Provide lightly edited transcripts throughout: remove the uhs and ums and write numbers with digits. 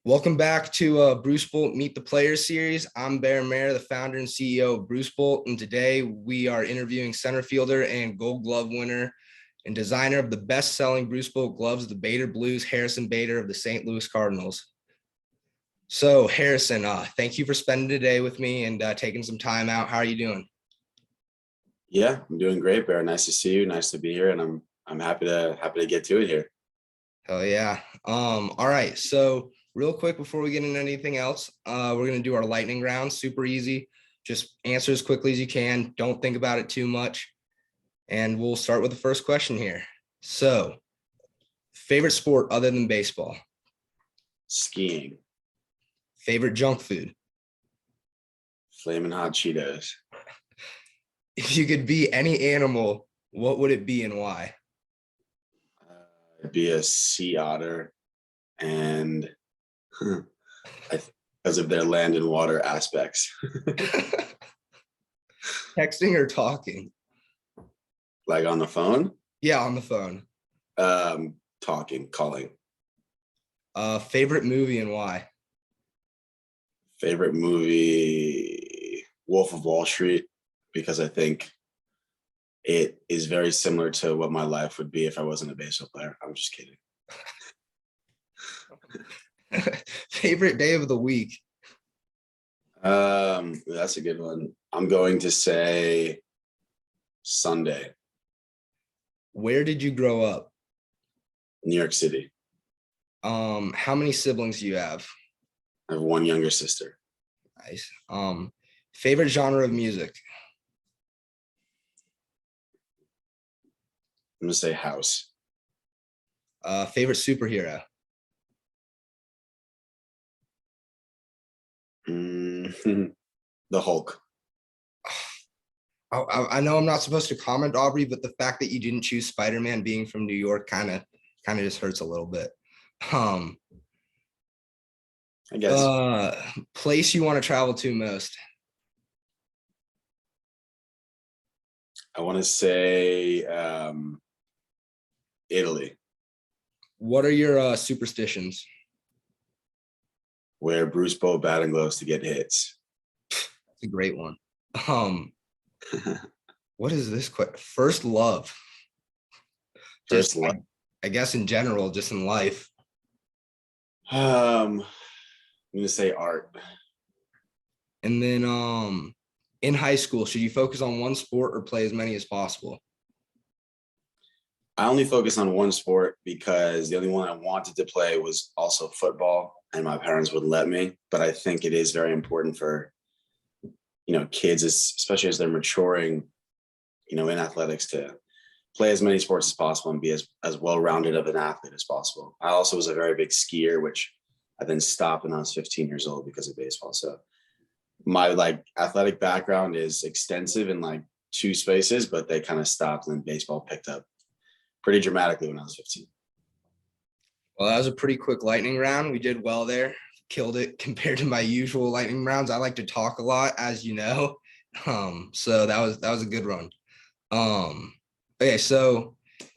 Welcome back to Bruce Bolt Meet the Players series. I'm Bear Mayer, the founder and CEO of Bruce Bolt, and today we are interviewing center fielder and Gold Glove winner and designer of the best-selling Bruce Bolt gloves, the Bader Blues, Harrison Bader of the St. Louis Cardinals. So, Harrison, thank you for spending today with me and taking some time out. How are you doing? Yeah, I'm doing great, Bear. Nice to see you. Nice to be here, and I'm happy to get to it here. Hell yeah. All right. So real quick before we get into anything else, we're gonna do our lightning round. Super easy. Just answer as quickly as you can. Don't think about it too much. And we'll start with the first question here. So, favorite sport other than baseball? Skiing, Favorite junk food? flaming hot Cheetos. If you could be any animal, what would it be and why? It'd be a sea otter, and because of their land and water aspects, Texting or talking? like on the phone, Yeah, on the phone. calling. Favorite movie and why? Favorite movie, Wolf of Wall Street, because I think it is very similar to what my life would be if I wasn't a baseball player. I'm just kidding. Favorite day of the week? That's a good one. I'm going to say Sunday, Where did you grow up? New York City. How many siblings do you have? I have one younger sister. Nice. Favorite genre of music? I'm gonna say house. Favorite superhero? The Hulk. I know I'm not supposed to comment, Aubrey, but the fact that you didn't choose Spider-Man being from New York kind of just hurts a little bit. Um, I guess Place you want to travel to most? I want to say Italy, What are your superstitions? where Bruce Bowe batting gloves to get hits. That's a great one. What is this? First love? First Just, love. I guess in general, just in life. I'm gonna say art. And then in high school, should you focus on one sport or play as many as possible? I only focus on one sport because the only one I wanted to play was also football, and my parents wouldn't let me. But I think it is very important for kids, especially as they're maturing, in athletics, to play as many sports as possible and be as well-rounded of an athlete as possible. I also was a very big skier, which I then stopped when I was 15 years old because of baseball. So my athletic background is extensive in two spaces, but they kind of stopped and baseball picked up pretty dramatically when I was 15. Well, that was a pretty quick lightning round. We did well there. Killed it compared to my usual lightning rounds. I like to talk a lot, as you know. So that was a good run. Okay, so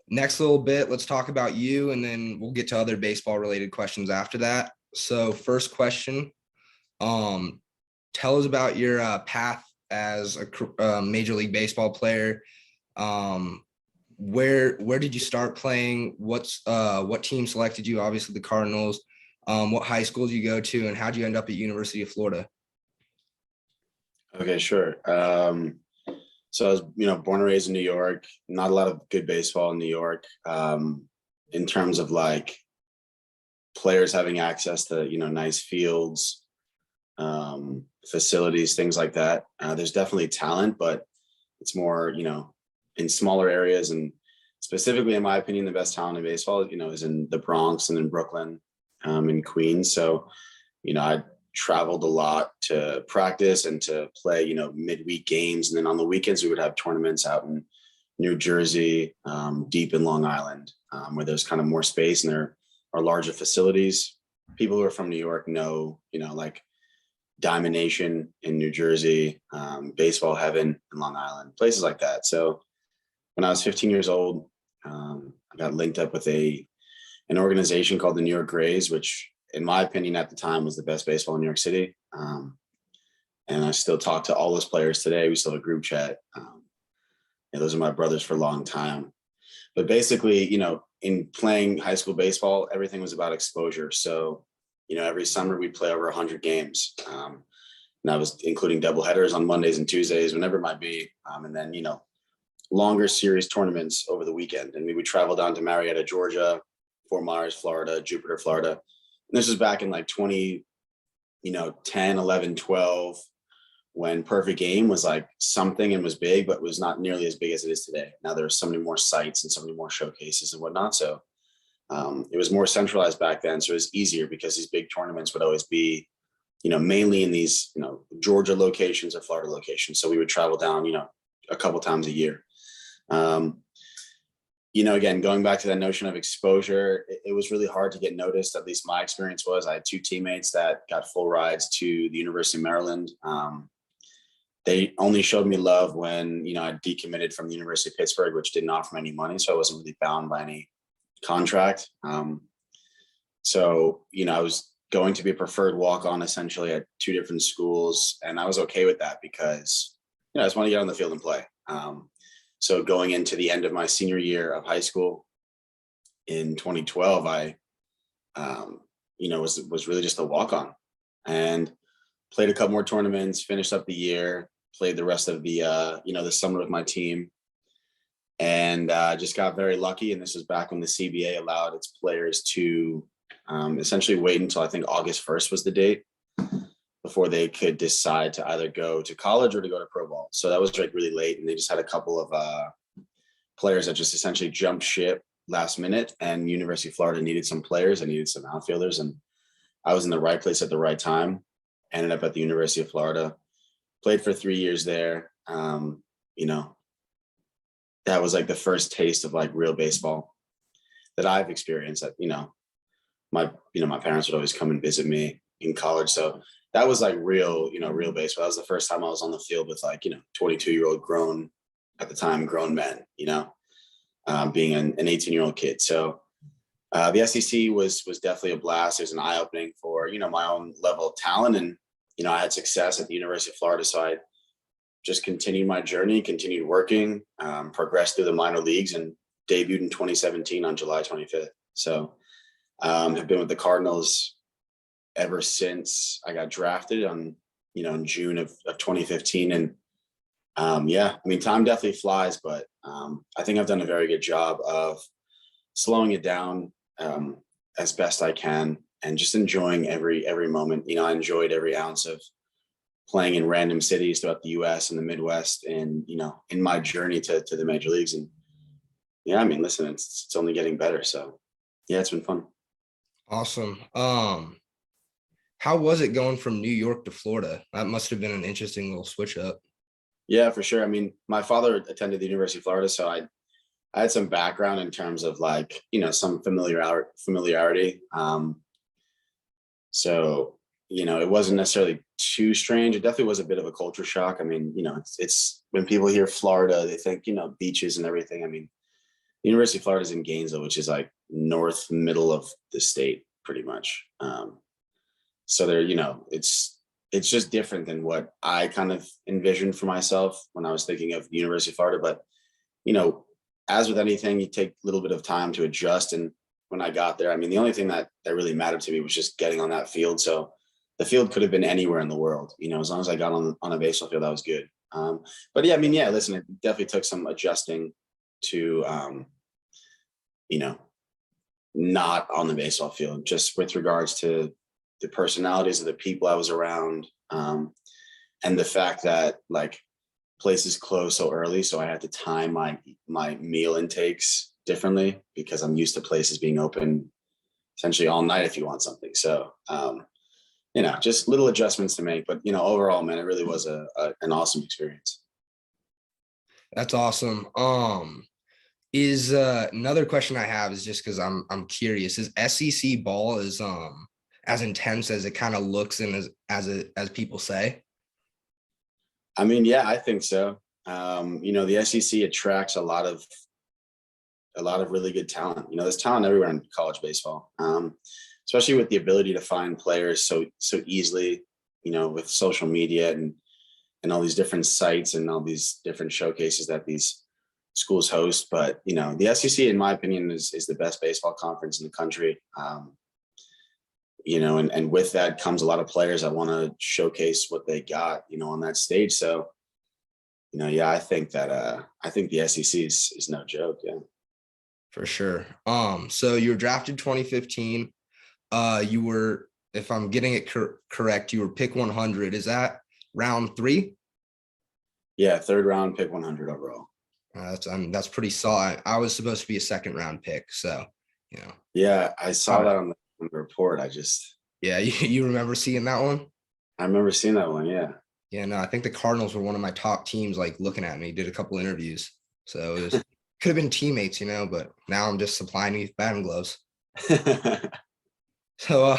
next little bit, let's talk about you, and then we'll get to other baseball related questions after that. So first question, tell us about your path as a Major League Baseball player. Where did you start playing? What team selected you? Obviously the Cardinals. What high school did you go to, and how did you end up at University of Florida? Okay, sure. So I was, born and raised in New York. Not a lot of good baseball in New York. In terms of players having access to, nice fields, facilities, things like that. There's definitely talent, but it's more, in smaller areas. And specifically, in my opinion, the best talent in baseball, is in the Bronx and in Brooklyn, in Queens. So, I traveled a lot to practice and to play, midweek games. And then on the weekends, we would have tournaments out in New Jersey, deep in Long Island, where there's kind of more space and there are larger facilities. People who are from New York know, Diamond Nation in New Jersey, Baseball Heaven in Long Island, places like that. So when I was 15 years old, I got linked up with an organization called the New York Grays, which in my opinion, at the time was the best baseball in New York City. And I still talk to all those players today. We still have a group chat. Those are my brothers for a long time. But basically, in playing high school baseball, everything was about exposure. So, every summer we'd play over 100 games. And that was including doubleheaders on Mondays and Tuesdays, whenever it might be. And then, longer series tournaments over the weekend. And we would travel down to Marietta, Georgia, Fort Myers, Florida, Jupiter, Florida. And this was back in like 10, 11, 12, when Perfect Game was like something and was big, but was not nearly as big as it is today. Now there are so many more sites and so many more showcases and whatnot. So it was more centralized back then. So it was easier because these big tournaments would always be, mainly in these, Georgia locations or Florida locations. So we would travel down, a couple times a year. Again, going back to that notion of exposure, it was really hard to get noticed. At least my experience was I had two teammates that got full rides to the University of Maryland. They only showed me love when, I decommitted from the University of Pittsburgh, which didn't offer me any money. So I wasn't really bound by any contract. So, I was going to be a preferred walk-on essentially at two different schools. And I was okay with that because, I just want to get on the field and play. So going into the end of my senior year of high school in 2012, I, was really just a walk-on and played a couple more tournaments, finished up the year, played the rest of the, the summer with my team, and just got very lucky. And this was back when the CBA allowed its players to essentially wait until I think August 1st was the date before they could decide to either go to college or to go to pro ball. So that was like really late. And they just had a couple of players that just essentially jumped ship last minute, and University of Florida needed some players. I needed some outfielders, and I was in the right place at the right time. Ended up at the University of Florida, played for 3 years there. That was like the first taste of like real baseball that I've experienced. That, my parents would always come and visit me in college. So that was like real baseball. That was the first time I was on the field with like, 22-year-old grown men, being an 18-year-old kid. So the SEC was definitely a blast. It was an eye-opening for, my own level of talent. And, I had success at the University of Florida. So I just continued my journey, continued working, progressed through the minor leagues, and debuted in 2017 on July 25th. So have been with the Cardinals ever since I got drafted in June of 2015. And time definitely flies, but I think I've done a very good job of slowing it down as best I can and just enjoying every moment. I enjoyed every ounce of playing in random cities throughout the US and the Midwest, and, in my journey to the major leagues. And listen, it's only getting better. So yeah, it's been fun. Awesome. How was it going from New York to Florida? That must have been an interesting little switch up. Yeah, for sure. My father attended the University of Florida, so I had some background in terms of like, some familiarity. So, it wasn't necessarily too strange. It definitely was a bit of a culture shock. It's when people hear Florida, they think, beaches and everything. The University of Florida is in Gainesville, which is like north middle of the state, pretty much. So there, it's just different than what I kind of envisioned for myself when I was thinking of the University of Florida. But, as with anything, you take a little bit of time to adjust. And when I got there, the only thing that really mattered to me was just getting on that field. So the field could have been anywhere in the world, as long as I got on a baseball field, that was good. But yeah, listen, it definitely took some adjusting to, not on the baseball field, just with regards to the personalities of the people I was around, and the fact that like places close so early. So I had to time my meal intakes differently because I'm used to places being open essentially all night if you want something. So, just little adjustments to make, but, overall, man, it really was an awesome experience. That's awesome. Is another question I have is just because I'm curious, is SEC ball as intense as it kind of looks and as people say? Yeah, I think so. The SEC attracts a lot of really good talent. There's talent everywhere in college baseball. especially with the ability to find players so easily, with social media and all these different sites and all these different showcases that these schools host. But the SEC, in my opinion, is the best baseball conference in the country. And with that comes a lot of players that want to showcase what they got, on that stage. So, yeah, I think the SEC is no joke. Yeah, For sure. So you were drafted 2015. You were, if I'm getting it correct, you were pick 100. Is that round 3? Yeah, third round, pick 100 overall. That's pretty solid. I was supposed to be a second round pick, so Yeah, I saw that on the report. Yeah, you remember seeing that one? I remember seeing that one. Yeah. Yeah, no, I think the Cardinals were one of my top teams, like looking at me, did a couple interviews. So it was could have been teammates, but now I'm just supplying you with batting gloves. So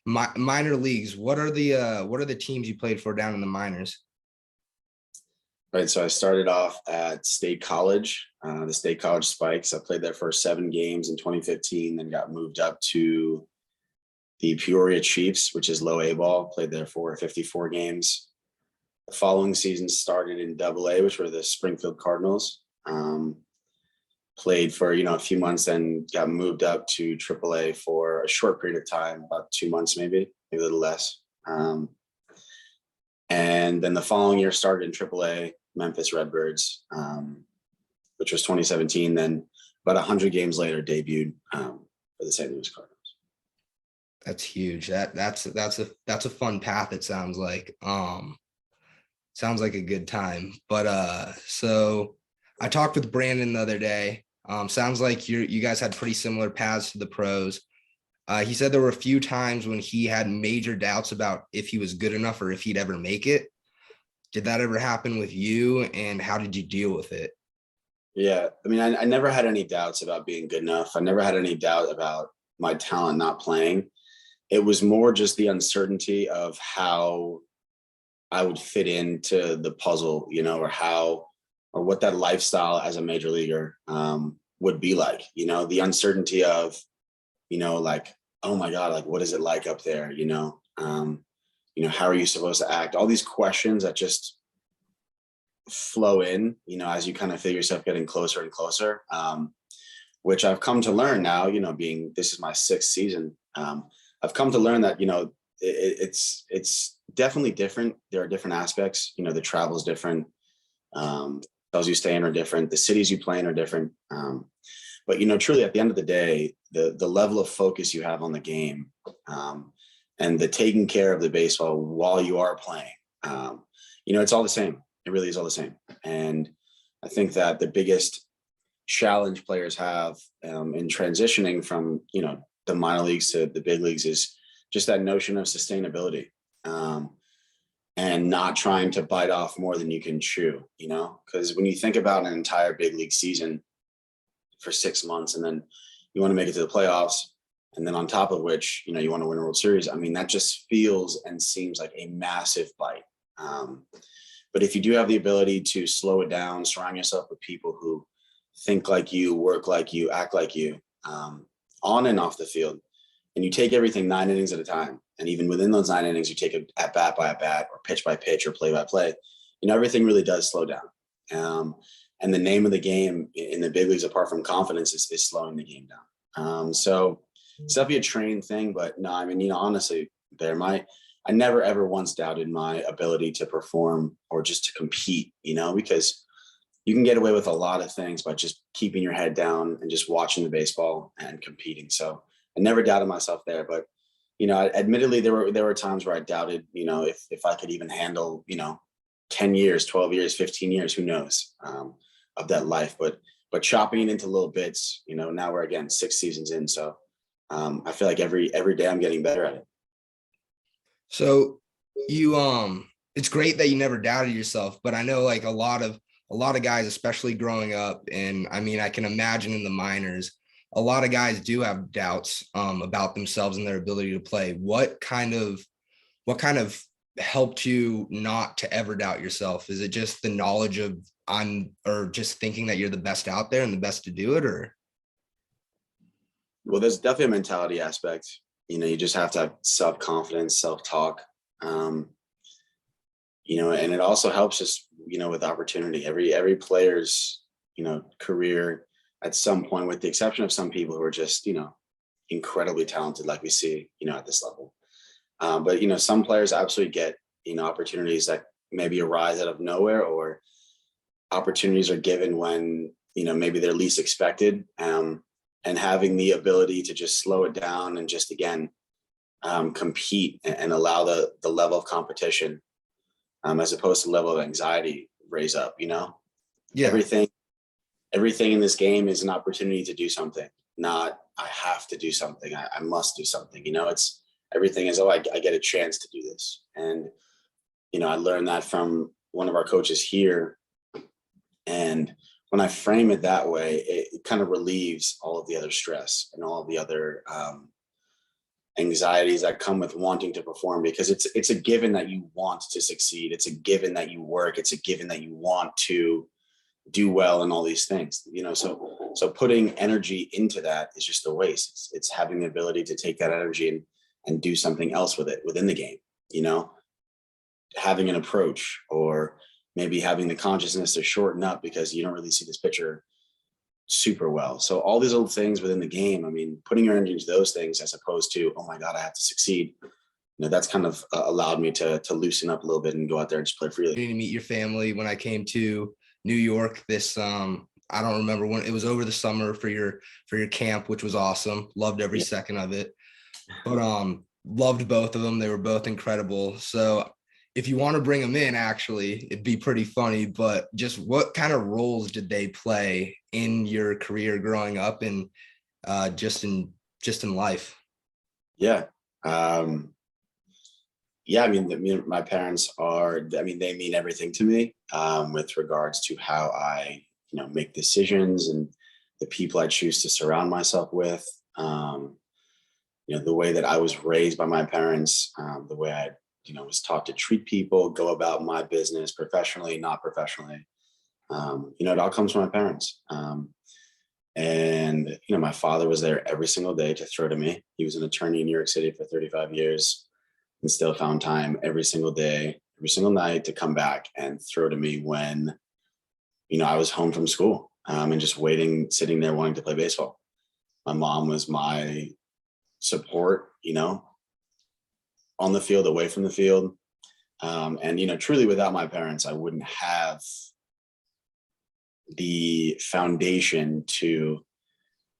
minor leagues, what are the teams you played for down in the minors? Right. So I started off at State College, the State College Spikes. I played there for 7 games in 2015, then got moved up to the Peoria Chiefs, which is low A ball. Played there for 54 games. The following season started in AA, which were the Springfield Cardinals. Played for a few months, then got moved up to AAA for a short period of time, about 2 months, maybe a little less. And then the following year started in AAA, Memphis Redbirds, which was 2017. Then about 100 games later, debuted for the St. Louis Cardinals. That's huge. That's a fun path. It sounds like. Sounds like a good time. But so I talked with Brandon the other day. Sounds like you guys had pretty similar paths to the pros. He said there were a few times when he had major doubts about if he was good enough or if he'd ever make it. Did that ever happen with you, and how did you deal with it? Yeah, I mean, I never had any doubts about being good enough. I never had any doubt about my talent not playing. It was more just the uncertainty of how I would fit into the puzzle, or what that lifestyle as a major leaguer would be like. The uncertainty of, like, oh my God, like, what is it like up there? How are you supposed to act? All these questions that just flow in, as you kind of feel yourself getting closer and closer, which I've come to learn now, this is my 6th season. I've come to learn that, it's definitely different. There are different aspects, the travel is different. Hotels you stay in are different. The cities you play in are different. But, truly at the end of the day, the level of focus you have on the game, and the taking care of the baseball while you are playing, it's all the same. It really is all the same. And I think that the biggest challenge players have in transitioning from, the minor leagues to the big leagues is just that notion of sustainability, and not trying to bite off more than you can chew, because when you think about an entire big league season for 6 months, and then you want to make it to the playoffs, and then on top of which, you want to win a World Series. I mean, that just feels and seems like a massive bite. But if you do have the ability to slow it down, surround yourself with people who think like you, work like you, act like you, on and off the field, and you take everything 9 innings at a time, and even within those 9 innings, you take it at bat by at bat, or pitch by pitch, or play by play, everything really does slow down. And the name of the game in the big leagues, apart from confidence, is slowing the game down. So it's definitely a trained thing, but no, I mean, honestly, I never ever once doubted my ability to perform or just to compete, because you can get away with a lot of things by just keeping your head down and just watching the baseball and competing. So I never doubted myself there, but admittedly, there were times where I doubted, if I could even handle, 10 years, 12 years, 15 years, who knows, of that life. But chopping it into little bits, now we're again 6 seasons in. So I feel like every day I'm getting better at it. So it's great that you never doubted yourself, but I know like a lot of guys, especially growing up, and I mean, I can imagine in the minors, a lot of guys do have doubts about themselves and their ability to play. What kind of helped you not to ever doubt yourself? Is it just the knowledge of or just thinking that you're the best out there and the best to do it, or? Well, there's definitely a mentality aspect. You just have to have self-confidence, self-talk. Um, and it also helps just, with opportunity. Every player's, career at some point, with the exception of some people who are just, incredibly talented, like we see, at this level. But some players absolutely get, opportunities that maybe arise out of nowhere, or opportunities are given when, maybe they're least expected. And having the ability to just slow it down and just again compete and allow the level of competition, as opposed to level of anxiety, raise up. Yeah. Everything everything in this game is an opportunity to do something, not I have to do something. I must do something. It's everything is, oh, I get a chance to do this. And, I learned that from one of our coaches here. And when I frame it that way, it kind of relieves all of the other stress and all of the other anxieties that come with wanting to perform, because it's a given that you want to succeed. It's a given that you work. It's a given that you want to do well and all these things. So putting energy into that is just a waste. It's having the ability to take that energy and do something else with it within the game. you know Having an approach, or maybe having the consciousness to shorten up because you don't really see this picture super well. So all these little things within the game, I mean, putting your energy into those things as opposed to, oh my God, I have to succeed. That's kind of allowed me to loosen up a little bit and go out there and just play freely. To meet your family when I came to New York this I don't remember when it was, over the summer for your camp, which was awesome. Loved every Yeah. second of it. But loved both of them. They were both incredible. So if you want to bring them in, actually, it'd be pretty funny. But just what kind of roles did they play in your career growing up and just in life? Yeah. Yeah, I mean, my parents are, I mean, they mean everything to me, with regards to how I, make decisions and the people I choose to surround myself with. The way that I was raised by my parents, the way I, was taught to treat people, go about my business professionally, not professionally. It all comes from my parents. And, my father was there every single day to throw to me. He was an attorney in New York City for 35 years and still found time every single day, every single night to come back and throw to me when, I was home from school, and just waiting, sitting there wanting to play baseball. My mom was my support, on the field, away from the field. And, truly without my parents, I wouldn't have the foundation to,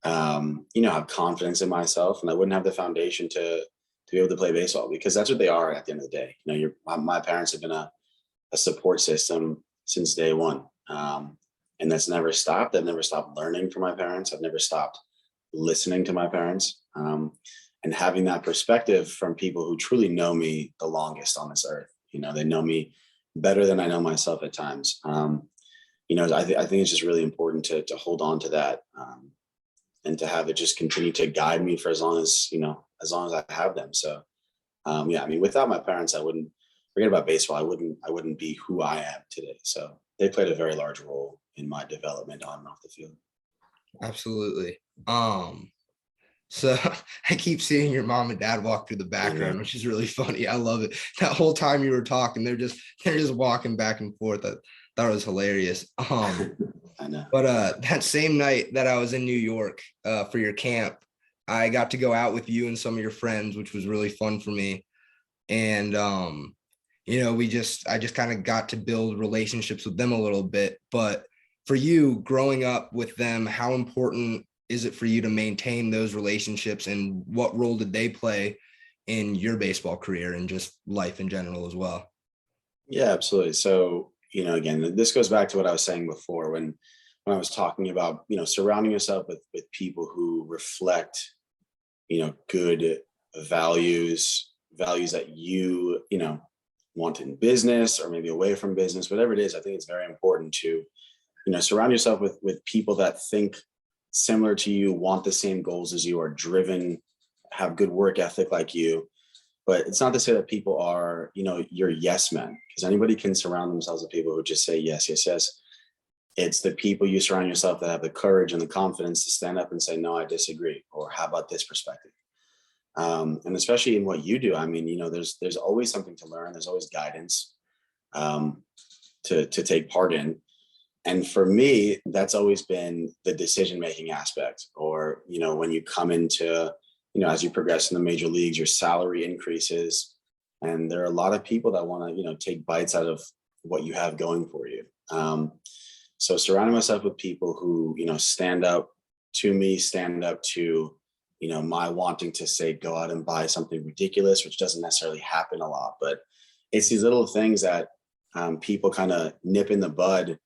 have confidence in myself. And I wouldn't have the foundation to be able to play baseball, because that's what they are at the end of the day. My parents have been a support system since day one. And that's never stopped. I've never stopped learning from my parents. I've never stopped listening to my parents. And having that perspective from people who truly know me the longest on this earth. They know me better than I know myself at times. I think it's just really important to hold on to that, and to have it just continue to guide me for as long as I have them. So, yeah, I mean, without my parents, I wouldn't, forget about baseball. I wouldn't be who I am today. So they played a very large role in my development on and off the field. Absolutely. So I keep seeing your mom and dad walk through the background, which is really funny. I love it. That whole time you were talking, they're just walking back and forth. I thought it was hilarious. I know. But that same night that I was in New York for your camp, I got to go out with you and some of your friends, which was really fun for me. And I just kind of got to build relationships with them a little bit. But for you, growing up with them, how important is it for you to maintain those relationships, and what role did they play in your baseball career and just life in general as well? Yeah, absolutely. So, again, this goes back to what I was saying before when I was talking about, surrounding yourself with people who reflect, good values that want in business, or maybe away from business, whatever it is. I think it's very important to, surround yourself with people that think similar to you, want the same goals as you, are driven, have good work ethic like you. But it's not to say that people are, your yes men, because anybody can surround themselves with people who just say yes, yes, yes. It's the people you surround yourself that have the courage and the confidence to stand up and say, no, I disagree, or how about this perspective? And especially in what you do, I mean, there's always something to learn. There's always guidance um, to take part in. And for me, that's always been the decision making aspect. Or when you come into, as you progress in the major leagues, your salary increases, and there are a lot of people that want to take bites out of what you have going for you. So surrounding myself with people who stand up to me, stand up to my wanting to say go out and buy something ridiculous, which doesn't necessarily happen a lot, but it's these little things that people kind of nip in the bud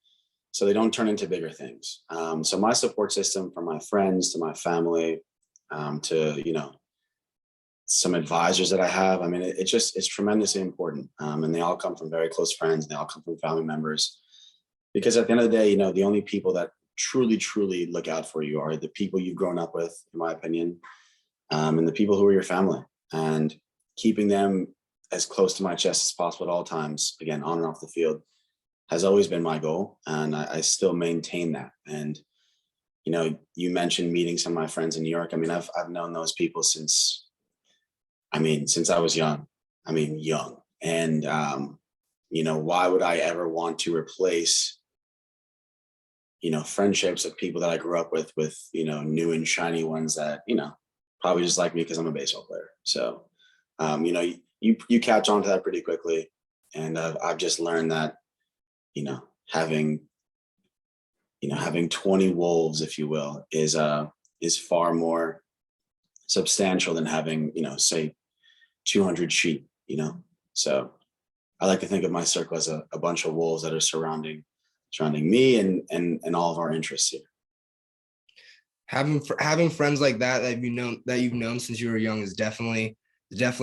so they don't turn into bigger things. So my support system, from my friends to my family, to some advisors that I have, I mean, it's tremendously important, and they all come from very close friends. They all come from family members, because at the end of the day, the only people that truly look out for you are the people you've grown up with, in my opinion, and the people who are your family. And keeping them as close to my chest as possible at all times, again, on and off the field, has always been my goal, and I still maintain that. And you mentioned meeting some of my friends in New York. I mean, I've known those people since I was young. I mean, young. And why would I ever want to replace friendships of people that I grew up with new and shiny ones that probably just like me because I'm a baseball player. So you catch on to that pretty quickly, and I've just learned that you know, having having 20 wolves, if you will, is far more substantial than having, say 200 sheep, So I like to think of my circle as a bunch of wolves that are surrounding me and all of our interests here. Having friends like that you've known since you were young is definitely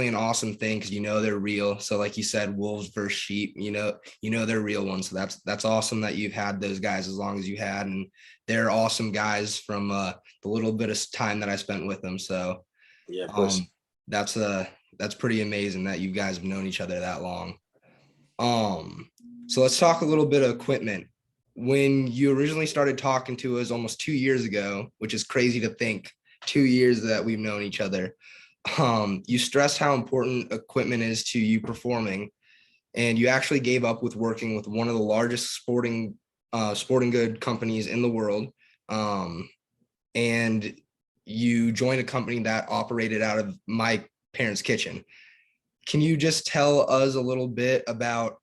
an awesome thing, because they're real. So like you said, wolves versus sheep, they're real ones. So that's awesome that you've had those guys as long as you had, and they're awesome guys from the little bit of time that I spent with them. So Yeah, of course. that's pretty amazing that you guys have known each other that long. So let's talk a little bit of equipment. When you originally started talking to us almost 2 years ago, which is crazy to think, 2 years that we've known each other, you stressed how important equipment is to you performing, and you actually gave up with working with one of the largest sporting good companies in the world, and you joined a company that operated out of my parents' kitchen. Can you just tell us a little bit about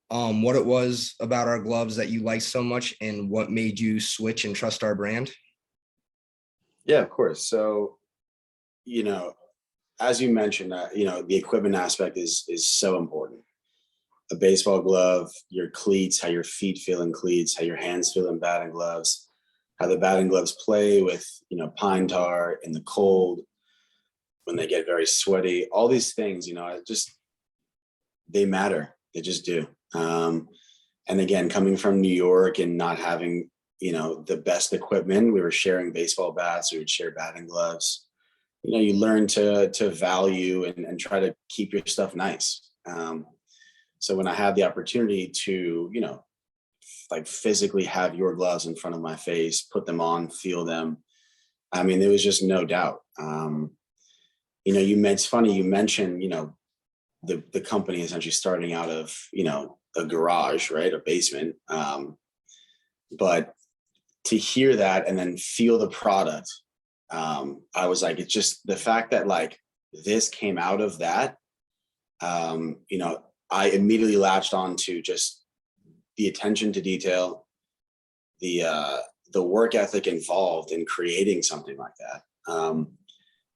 what it was about our gloves that you liked so much, and what made you switch and trust our brand? Yeah, of course. So, as you mentioned, the equipment aspect is so important. A baseball glove, your cleats, how your feet feel in cleats, how your hands feel in batting gloves, how the batting gloves play with, pine tar in the cold, when they get very sweaty, all these things, they matter. They just do. And again, coming from New York and not having, the best equipment, we were sharing baseball bats, we would share batting gloves. You learn to value and try to keep your stuff nice. So when I had the opportunity to, like physically have your gloves in front of my face, put them on, feel them, I mean, there was just no doubt. It's funny you mentioned, the company essentially starting out of, a garage, right, a basement. But to hear that and then feel the product, I was like, it's just the fact that like this came out of that. I immediately latched on to just the attention to detail, the work ethic involved in creating something like that.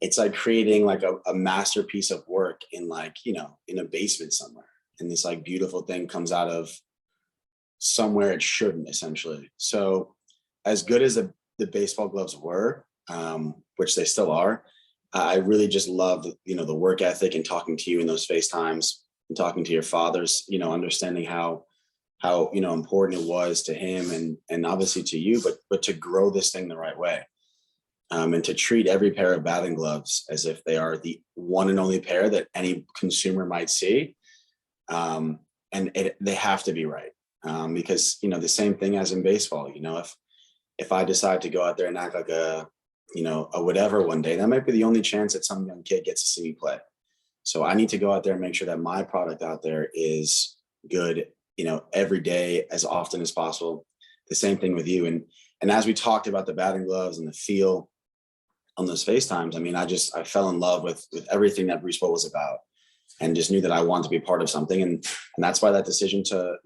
It's like creating like a masterpiece of work in like, in a basement somewhere. And this like beautiful thing comes out of somewhere it shouldn't, essentially. So as good as the baseball gloves were, which they still are, I really just loved, the work ethic, and talking to you in those FaceTimes and talking to your fathers, understanding how important it was to him and obviously to you, but to grow this thing the right way. And to treat every pair of batting gloves as if they are the one and only pair that any consumer might see. They have to be right. Because, the same thing as in baseball, if I decide to go out there and act like a a whatever one day, that might be the only chance that some young kid gets to see me play. So I need to go out there and make sure that my product out there is good, every day as often as possible. The same thing with you. And as we talked about the batting gloves and the feel on those FaceTimes, I mean, I fell in love with everything that Bruce Bowl was about, and just knew that I wanted to be part of something. And that's why that decision to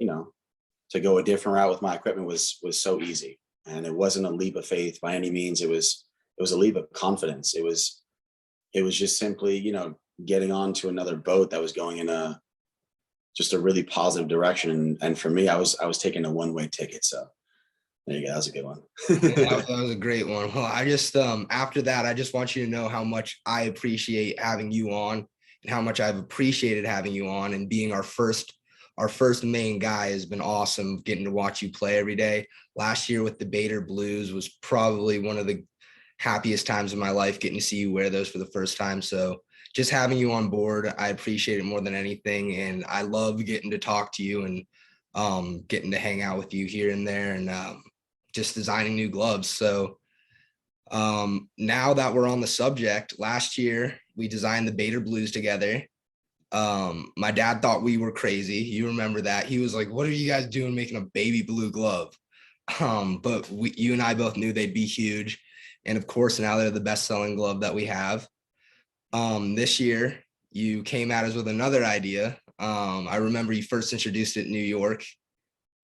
go a different route with my equipment was so easy. And it wasn't a leap of faith by any means. It was a leap of confidence. It was just simply, getting onto another boat that was going in just a really positive direction. And for me, I was taking a one-way ticket. So there you go. That was a good one. That was a great one. Well, I just after that, I just want you to know how much I appreciate having you on, and how much I've appreciated having you on, and being our first main guy has been awesome. Getting to watch you play every day. Last year with the Bader Blues was probably one of the happiest times of my life, getting to see you wear those for the first time. So just having you on board, I appreciate it more than anything. And I love getting to talk to you and getting to hang out with you here and there, and just designing new gloves. So now that we're on the subject, last year we designed the Bader Blues together. My dad thought we were crazy. You remember that. He was like, "What are you guys doing making a baby blue glove?" But you and I both knew they'd be huge. And of course, now they're the best selling glove that we have. This year, you came at us with another idea. I remember you first introduced it in New York.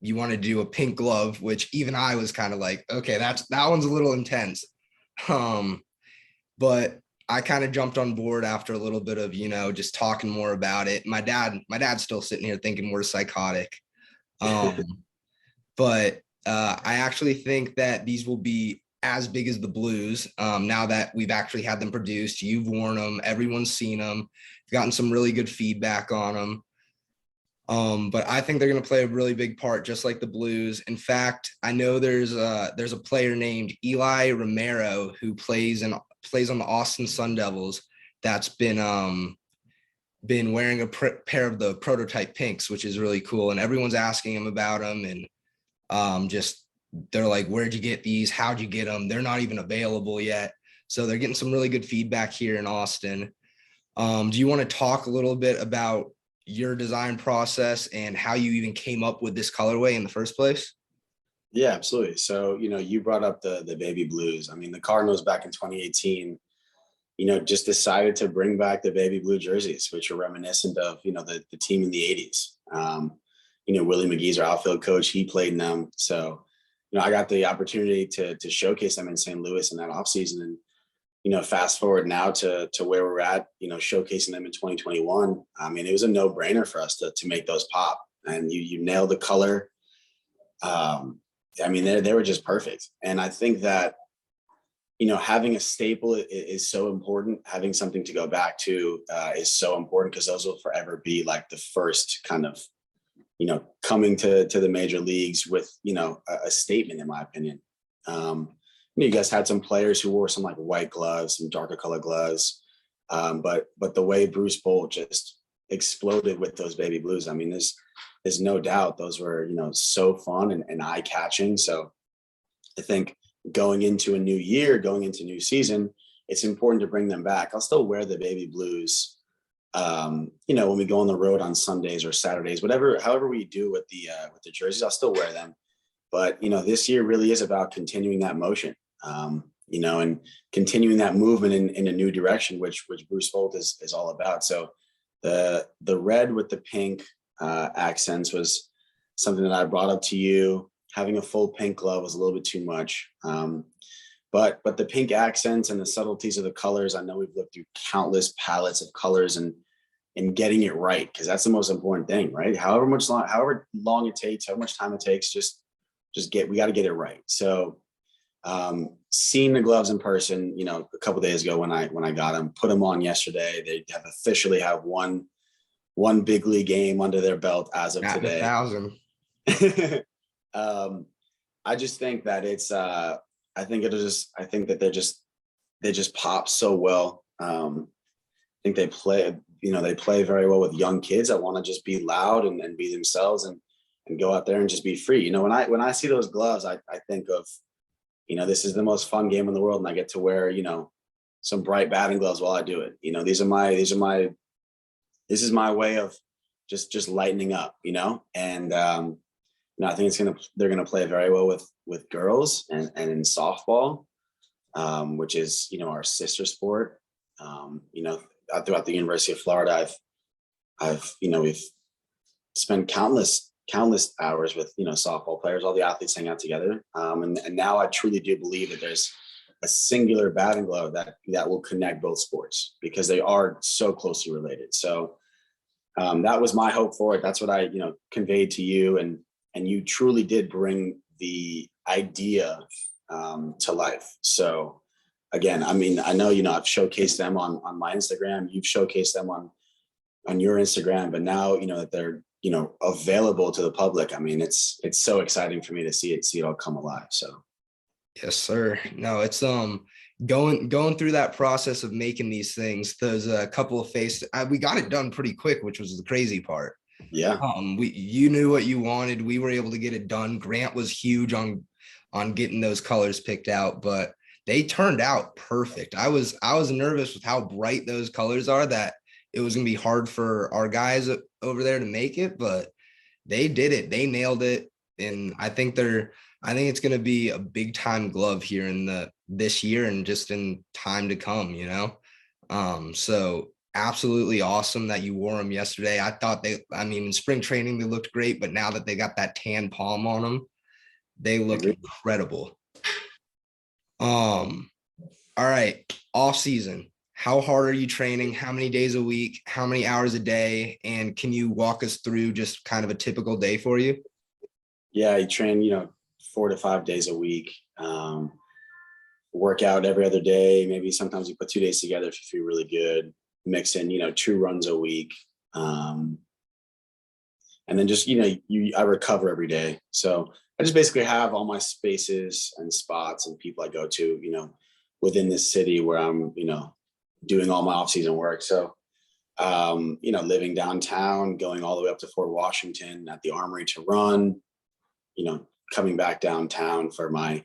You want to do a pink glove, which even I was kind of like, okay, that one's a little intense. But I kind of jumped on board after a little bit of, just talking more about it. My dad's still sitting here thinking we're psychotic. But I actually think that these will be as big as the Blues. Now that we've actually had them produced, you've worn them, everyone's seen them, gotten some really good feedback on them. But I think they're going to play a really big part, just like the Blues. In fact, I know there's a player named Eli Romero who plays on the Austin Sun Devils that's been wearing a pair of the prototype pinks, which is really cool. And everyone's asking him about them, and just they're like, "Where'd you get these? How'd you get them?" They're not even available yet, so they're getting some really good feedback here in Austin. Do you want to talk a little bit about your design process and how you even came up with this colorway in the first place? Yeah, absolutely. So, you brought up the baby blues. I mean, the Cardinals back in 2018, just decided to bring back the baby blue jerseys, which are reminiscent of, the team in the 80s. Willie McGee's our outfield coach. He played in them. So, I got the opportunity to showcase them in St. Louis in that offseason. And, fast forward now to where we're at, showcasing them in 2021. I mean, it was a no-brainer for us to make those pop. And you nailed the color. I mean, they were just perfect. And I think that, having a staple is so important. Having something to go back to is so important, because those will forever be like the first kind of, coming to the major leagues with, a statement, in my opinion. You guys had some players who wore some like white gloves, some darker color gloves. But the way Bruce Bolt just exploded with those baby blues, I mean, there's no doubt those were, so fun and eye catching. So I think going into a new year, going into new season, it's important to bring them back. I'll still wear the baby blues, when we go on the road on Sundays or Saturdays, however we do with the jerseys, I'll still wear them. But, this year really is about continuing that motion, and continuing that movement in a new direction, which Bruce Bolt is all about. So the red with the pink accents was something that I brought up to you. Having a full pink glove was a little bit too much. But the pink accents and the subtleties of the colors, I know we've looked through countless palettes of colors and getting it right, because that's the most important thing, right? However long it takes, how much time it takes, we got to get it right. So seeing the gloves in person, a couple of days ago when I got them, put them on yesterday, they have officially have one big league game under their belt as of today. 1,000. I just think that it's I think that they just pop so well. I think they play very well with young kids that want to just be loud and be themselves and go out there and just be free. When I see those gloves, I think of, this is the most fun game in the world, and I get to wear, some bright batting gloves while I do it. This is my way of just lightening up, and I think they're gonna play very well with girls and in softball, which is our sister sport. Throughout the University of Florida, we've spent countless hours with softball players. All the athletes hang out together, and now I truly do believe that there's a singular batting glove that will connect both sports because they are so closely related. So that was my hope for it. That's what I conveyed to you, and you truly did bring the idea to life. So again, I mean, I know I've showcased them on my Instagram. You've showcased them on your Instagram, but now that they're available to the public. I mean, it's so exciting for me to see it all come alive. So Yes, sir. No, it's going through that process of making these things. There's a couple of we got it done pretty quick, which was the crazy part. yeah, You knew what you wanted. We were able to get it done. Grant was huge on getting those colors picked out, but they turned out perfect. I was nervous with how bright those colors are, that it was gonna be hard for our guys over there to make it, but they did it. They nailed it, and I think it's going to be a big time glove here in this year and just in time to come, so absolutely awesome that you wore them yesterday. I thought in spring training, they looked great, but now that they got that tan palm on them, they look incredible. All right. Off season. How hard are you training? How many days a week? How many hours a day? And can you walk us through just kind of a typical day for you? Yeah, you train, 4 to 5 days a week. Work out every other day. Maybe sometimes you put 2 days together if you feel really good. Mix in, 2 runs a week. And then just, I recover every day. So I just basically have all my spaces and spots and people I go to, within this city where I'm, doing all my off-season work. So, living downtown, going all the way up to Fort Washington at the Armory to run, coming back downtown for my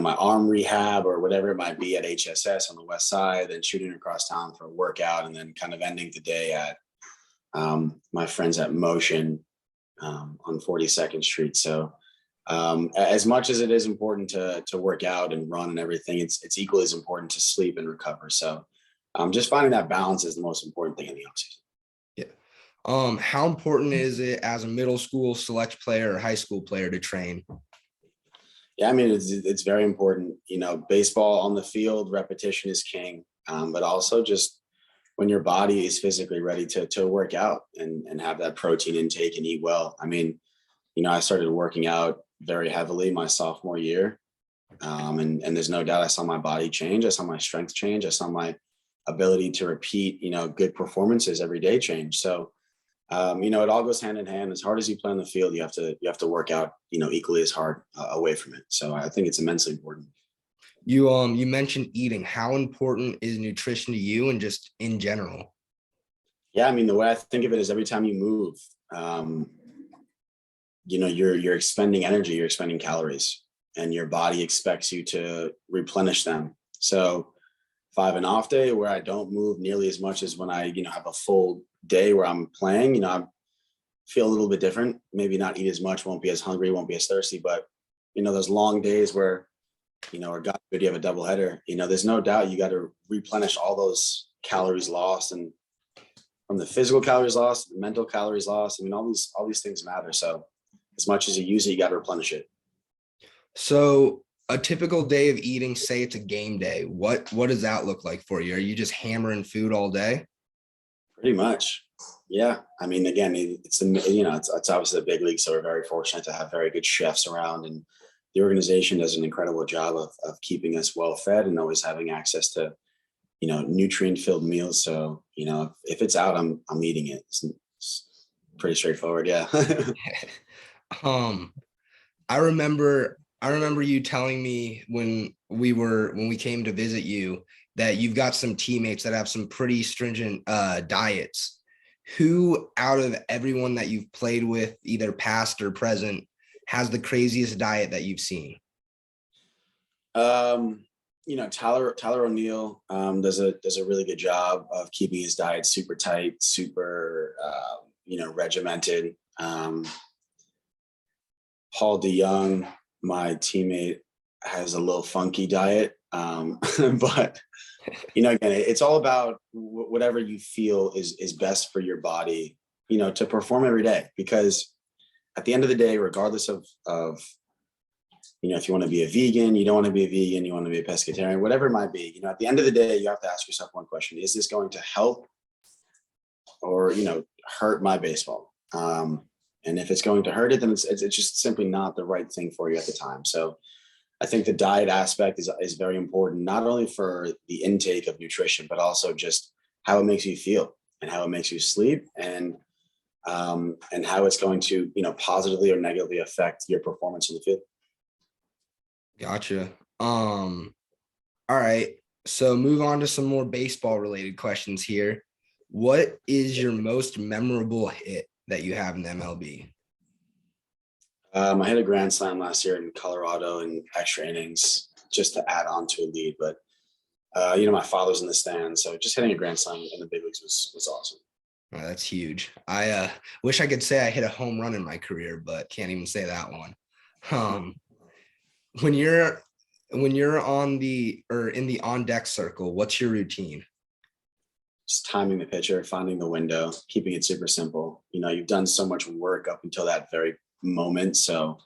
arm rehab or whatever it might be at HSS on the west side, then shooting across town for a workout, and then kind of ending the day at my friends at Motion on 42nd Street. So as much as it is important to work out and run and everything, it's equally as important to sleep and recover. So just finding that balance is the most important thing in the offseason. How important is it as a middle school select player or high school player to train? Yeah, I mean, it's very important. Baseball on the field, repetition is king. But also just when your body is physically ready to work out and have that protein intake and eat well. I mean, I started working out very heavily my sophomore year. And there's no doubt I saw my body change. I saw my strength change. I saw my ability to repeat, good performances every day change. So, it all goes hand in hand. As hard as you play on the field, you have to work out, equally as hard away from it. So I think it's immensely important. You mentioned eating. How important is nutrition to you and just in general? Yeah, I mean, the way I think of it is every time you move, you're expending energy, you're expending calories, and your body expects you to replenish them. So if I have an off day where I don't move nearly as much as when I, have a full day where I'm playing, I feel a little bit different, maybe not eat as much, won't be as hungry, won't be as thirsty, but those long days where, or God forbid you have a double header, there's no doubt you got to replenish all those calories lost, and from the physical calories lost, the mental calories lost. I mean, all these things matter. So as much as you use it, you got to replenish it. So a typical day of eating, say it's a game day, what does that look like for you? Are you just hammering food all day? Pretty much. Yeah. I mean, again, it's obviously the big league. So we're very fortunate to have very good chefs around, and the organization does an incredible job of keeping us well fed and always having access to, nutrient filled meals. So, if it's out, I'm eating it. It's pretty straightforward. Yeah. I remember you telling me when we came to visit you that you've got some teammates that have some pretty stringent diets. Who out of everyone that you've played with, either past or present, has the craziest diet that you've seen? Tyler O'Neill does a really good job of keeping his diet super tight, super regimented. Paul DeYoung, my teammate, has a little funky diet, but again, it's all about whatever you feel is best for your body, to perform every day. Because at the end of the day, regardless of if you want to be a vegan, you don't want to be a vegan, you want to be a pescatarian, whatever it might be, at the end of the day, you have to ask yourself one question: is this going to help or hurt my baseball? And if it's going to hurt it, then it's just simply not the right thing for you at the time. So I think the diet aspect is very important, not only for the intake of nutrition, but also just how it makes you feel and how it makes you sleep, and how it's going to positively or negatively affect your performance in the field. Gotcha. All right. So move on to some more baseball related questions here. What is your most memorable hit that you have in the MLB? I hit a grand slam last year in Colorado in extra innings just to add on to a lead. But, my father's in the stands, so just hitting a grand slam in the big leagues was awesome. Oh, that's huge. I wish I could say I hit a home run in my career, but can't even say that one. When you're on the or in the on deck circle, what's your routine? Just timing the pitcher, finding the window, keeping it super simple. You've done so much work up until that very moment, so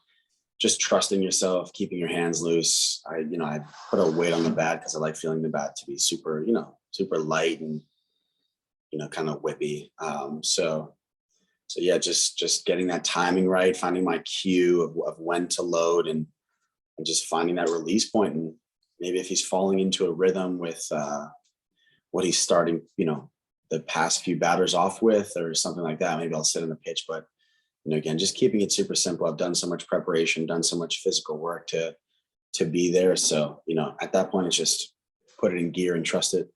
just trusting yourself, keeping your hands loose. I put a weight on the bat because I like feeling the bat to be super, super light and kind of whippy. So yeah, just getting that timing right, finding my cue of when to load, and just finding that release point. And maybe if he's falling into a rhythm with what he's starting, the past few batters off with, or something like that, maybe I'll sit in the pitch. But again, just keeping it super simple. I've done so much preparation, done so much physical work to be there. So at that point, it's just put it in gear and trust it.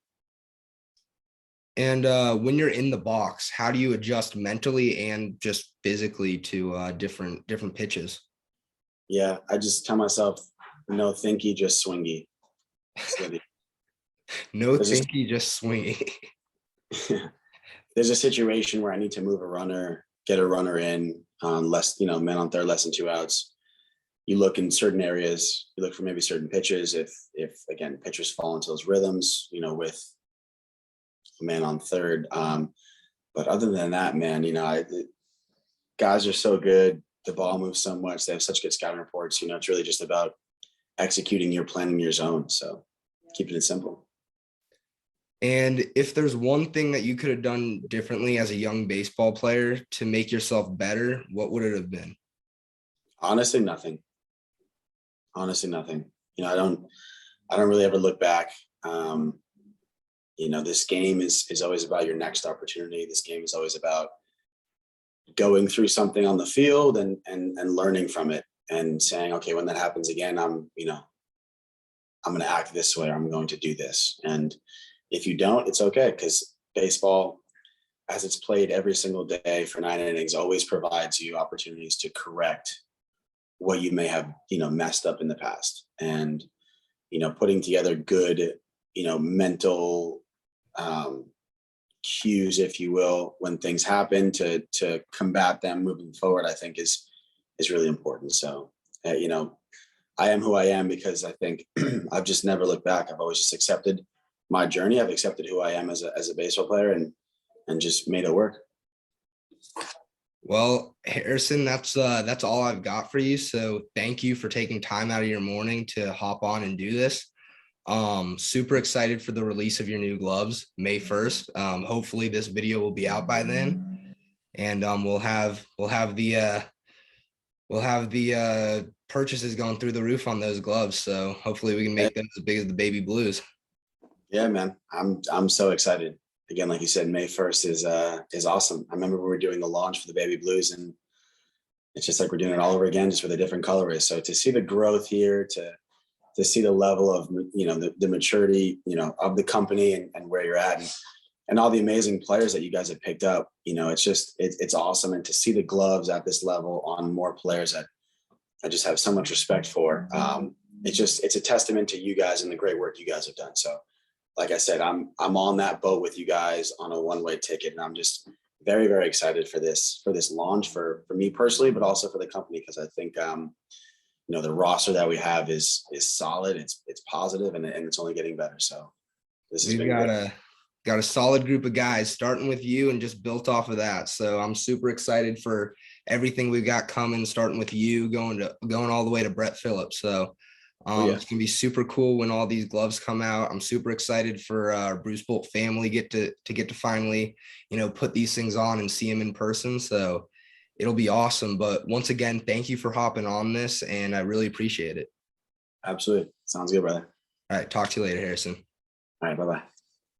And when you're in the box, how do you adjust mentally and just physically to different pitches? Yeah, I just tell myself, no thinky, just swingy. No thinky, just swingy. There's a situation where I need to move a runner, get a runner in on man on third, less than 2 outs. You look in certain areas, you look for maybe certain pitches. If again, pitchers fall into those rhythms, with a man on third. But other than that, man, guys are so good. The ball moves so much. They have such good scouting reports. It's really just about executing your plan in your zone. So keeping it simple. And if there's one thing that you could have done differently as a young baseball player to make yourself better, what would it have been? Honestly, nothing. I don't really ever look back. This game is always about your next opportunity. This game is always about going through something on the field and learning from it and saying, okay, when that happens again, I'm going to act this way, or I'm going to do this. And if you don't, it's okay, because baseball, as it's played every single day for 9 innings, always provides you opportunities to correct what you may have, messed up in the past. And, putting together good, mental cues, if you will, when things happen to combat them moving forward, I think is really important. So, I am who I am because I think I've just never looked back. I've always just accepted my journey. I've accepted who I am as a baseball player and just made it work. Well, Harrison, that's all I've got for you. So thank you for taking time out of your morning to hop on and do this. Super excited for the release of your new gloves, May 1st. Hopefully this video will be out by then, and we'll have the purchases going through the roof on those gloves. So hopefully we can make them as big as the baby blues. Yeah, man, I'm so excited. Again, like you said, May 1st is awesome. I remember we were doing the launch for the baby blues, and it's just like we're doing it all over again, just with a different colorway. So to see the growth here, to see the level of the maturity of the company and where you're at, and all the amazing players that you guys have picked up, it's awesome. And to see the gloves at this level on more players that I just have so much respect for, it's a testament to you guys and the great work you guys have done. So like I said, I'm on that boat with you guys on a one-way ticket, and I'm just very, very excited for this launch for me personally, but also for the company, because I think the roster that we have is solid, it's positive, and it's only getting better. So this has We've been got great. a solid group of guys starting with you and just built off of that. So I'm super excited for everything we've got coming, starting with you, going all the way to Brett Phillips. So Oh yeah, it's gonna be super cool when all these gloves come out. I'm super excited for our Bruce Bolt family get to finally, put these things on and see them in person. So it'll be awesome. But once again, thank you for hopping on this, and I really appreciate it. absolutely. Sounds good, brother. All right, talk to you later, Harrison. All right, bye-bye.